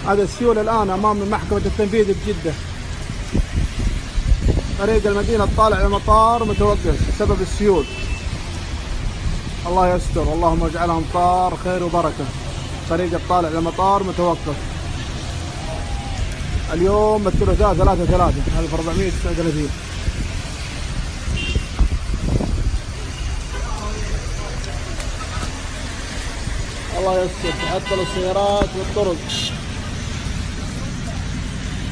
هذا السيول الآن أمام محكمة التنفيذ بجدة. طريق المدينة الطالع للمطار متوقف بسبب السيول. الله يستر، اللهم اجعلها امطار خير وبركة. طريق الطالع للمطار متوقف اليوم الثلاثاء 3/3/1439. الله يستر، تعطل السيارات والطرق.